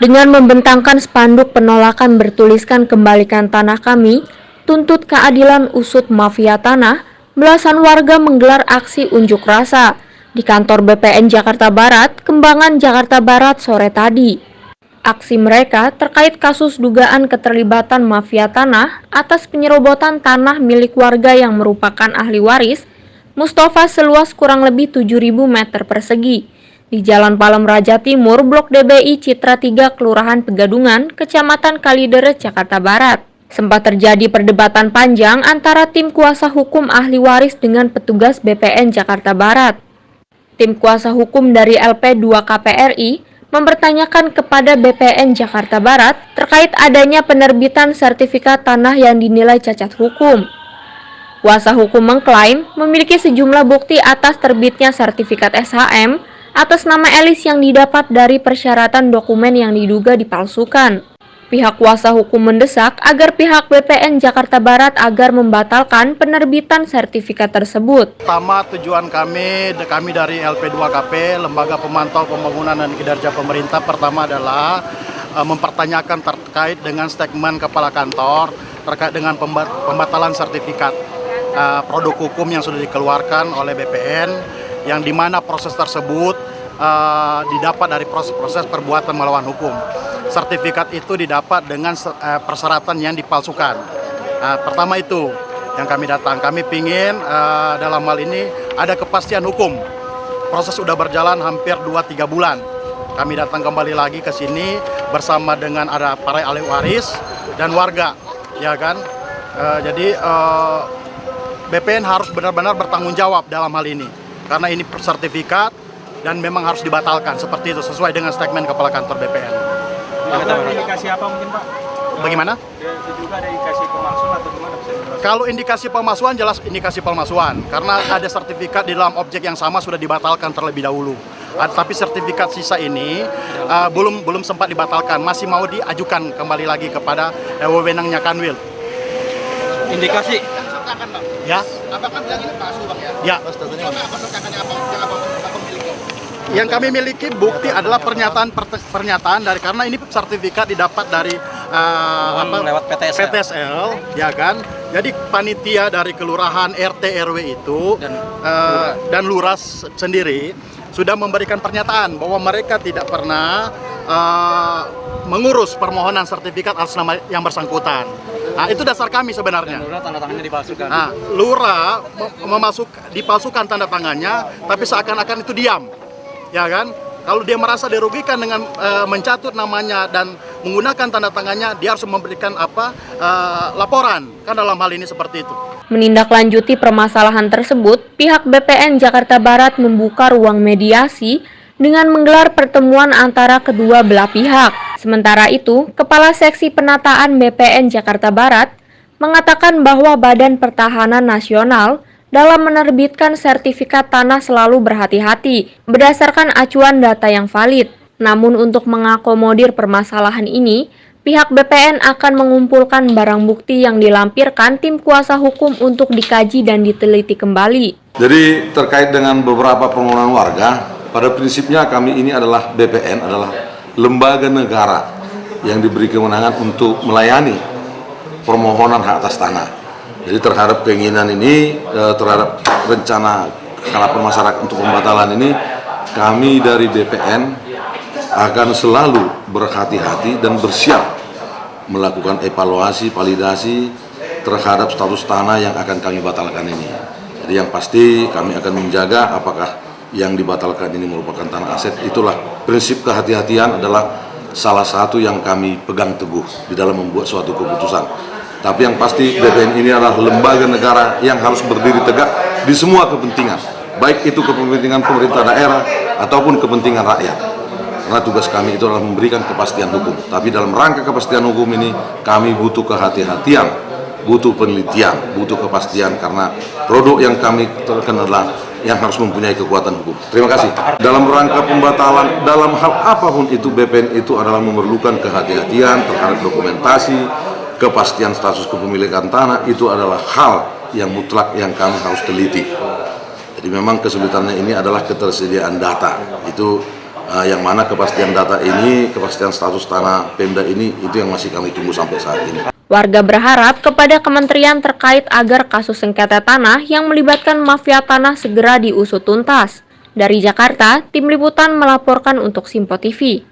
Dengan membentangkan spanduk penolakan bertuliskan "Kembalikan Tanah Kami, Tuntut Keadilan Usut Mafia Tanah", belasan warga menggelar aksi unjuk rasa di kantor BPN Jakarta Barat, Kembangan, Jakarta Barat sore tadi. Aksi mereka terkait kasus dugaan keterlibatan mafia tanah atas penyerobotan tanah milik warga yang merupakan ahli waris Mustafa seluas kurang lebih 7.000 meter persegi di Jalan Palem Raja Timur, Blok DBI Citra 3, Kelurahan Pegadungan, Kecamatan Kalideres, Jakarta Barat. Sempat terjadi perdebatan panjang antara tim kuasa hukum ahli waris dengan petugas BPN Jakarta Barat. Tim kuasa hukum dari LP2KPRI mempertanyakan kepada BPN Jakarta Barat terkait adanya penerbitan sertifikat tanah yang dinilai cacat hukum. Kuasa hukum mengklaim memiliki sejumlah bukti atas terbitnya sertifikat SHM atas nama Elis yang didapat dari persyaratan dokumen yang diduga dipalsukan. Pihak kuasa hukum mendesak agar pihak BPN Jakarta Barat agar membatalkan penerbitan sertifikat tersebut. Pertama, tujuan kami dari LP2KP, Lembaga Pemantau Pembangunan dan Kinerja Pemerintah, pertama adalah mempertanyakan terkait dengan statement Kepala Kantor terkait dengan pembatalan sertifikat produk hukum yang sudah dikeluarkan oleh BPN, yang dimana proses tersebut didapat dari proses perbuatan melawan hukum. Sertifikat itu didapat dengan persyaratan yang dipalsukan. Pertama itu yang kami datang. Kami ingin dalam hal ini ada kepastian hukum. Proses sudah berjalan hampir 2-3 bulan. Kami datang kembali lagi ke sini bersama dengan ada para ahli waris dan warga, ya kan. Jadi BPN harus benar-benar bertanggung jawab dalam hal ini, karena ini sertifikat dan memang harus dibatalkan seperti itu sesuai dengan statement Kepala Kantor BPN. Ada indikasi apa mungkin Pak? Bagaimana? Juga ada indikasi pemalsuan atau gimana? Kalau indikasi pemalsuan, jelas indikasi pemalsuan, karena ada sertifikat di dalam objek yang sama sudah dibatalkan terlebih dahulu. Tapi sertifikat sisa ini belum sempat dibatalkan, masih mau diajukan kembali lagi kepada wewenangnya Kanwil. Indikasi? Ya. Apakah bilang ini palsu Bang ya? Ya. Yang kami miliki bukti adalah pernyataan dari, karena ini sertifikat didapat dari lewat PTSL. PTSL, ya kan. Jadi panitia dari kelurahan RT RW itu dan lurah sendiri sudah memberikan pernyataan bahwa mereka tidak pernah mengurus permohonan sertifikat atas nama yang bersangkutan. Nah, itu dasar kami sebenarnya. Lurah tanda tangannya dipalsukan. Nah, lurah dipalsukan tanda tangannya, tapi seakan-akan itu diam, ya kan? Kalau dia merasa dirugikan dengan mencatut namanya dan menggunakan tanda tangannya, dia harus memberikan laporan, kan dalam hal ini seperti itu. Menindaklanjuti permasalahan tersebut, pihak BPN Jakarta Barat membuka ruang mediasi dengan menggelar pertemuan antara kedua belah pihak. Sementara itu, Kepala Seksi Penataan BPN Jakarta Barat mengatakan bahwa Badan Pertahanan Nasional dalam menerbitkan sertifikat tanah selalu berhati-hati berdasarkan acuan data yang valid. Namun untuk mengakomodir permasalahan ini, pihak BPN akan mengumpulkan barang bukti yang dilampirkan tim kuasa hukum untuk dikaji dan diteliti kembali. Jadi terkait dengan beberapa permohonan warga, pada prinsipnya kami ini adalah BPN adalah lembaga negara yang diberi kewenangan untuk melayani permohonan hak atas tanah. Jadi terhadap keinginan ini, terhadap rencana harapan masyarakat untuk pembatalan ini, kami dari BPN akan selalu berhati-hati dan bersiap melakukan evaluasi, validasi terhadap status tanah yang akan kami batalkan ini. Jadi yang pasti kami akan menjaga apakah yang dibatalkan ini merupakan tanah aset. Itulah prinsip kehati-hatian adalah salah satu yang kami pegang teguh di dalam membuat suatu keputusan. Tapi yang pasti BPN ini adalah lembaga negara yang harus berdiri tegak di semua kepentingan, baik itu kepentingan pemerintah daerah ataupun kepentingan rakyat. Karena tugas kami itu adalah memberikan kepastian hukum. Tapi dalam rangka kepastian hukum ini kami butuh kehati-hatian, butuh penelitian, butuh kepastian, karena produk yang kami terkena adalah yang harus mempunyai kekuatan hukum. Terima kasih. Dalam rangka pembatalan, dalam hal apapun itu, BPN itu adalah memerlukan kehati-hatian terhadap dokumentasi, kepastian status kepemilikan tanah, itu adalah hal yang mutlak yang kami harus teliti. Jadi memang kesulitannya ini adalah ketersediaan data. Itu Yang mana kepastian data ini, kepastian status tanah Pemda ini, itu yang masih kami tunggu sampai saat ini. Warga berharap kepada kementerian terkait agar kasus sengketa tanah yang melibatkan mafia tanah segera diusut tuntas. Dari Jakarta, Tim Liputan melaporkan untuk Simpo TV.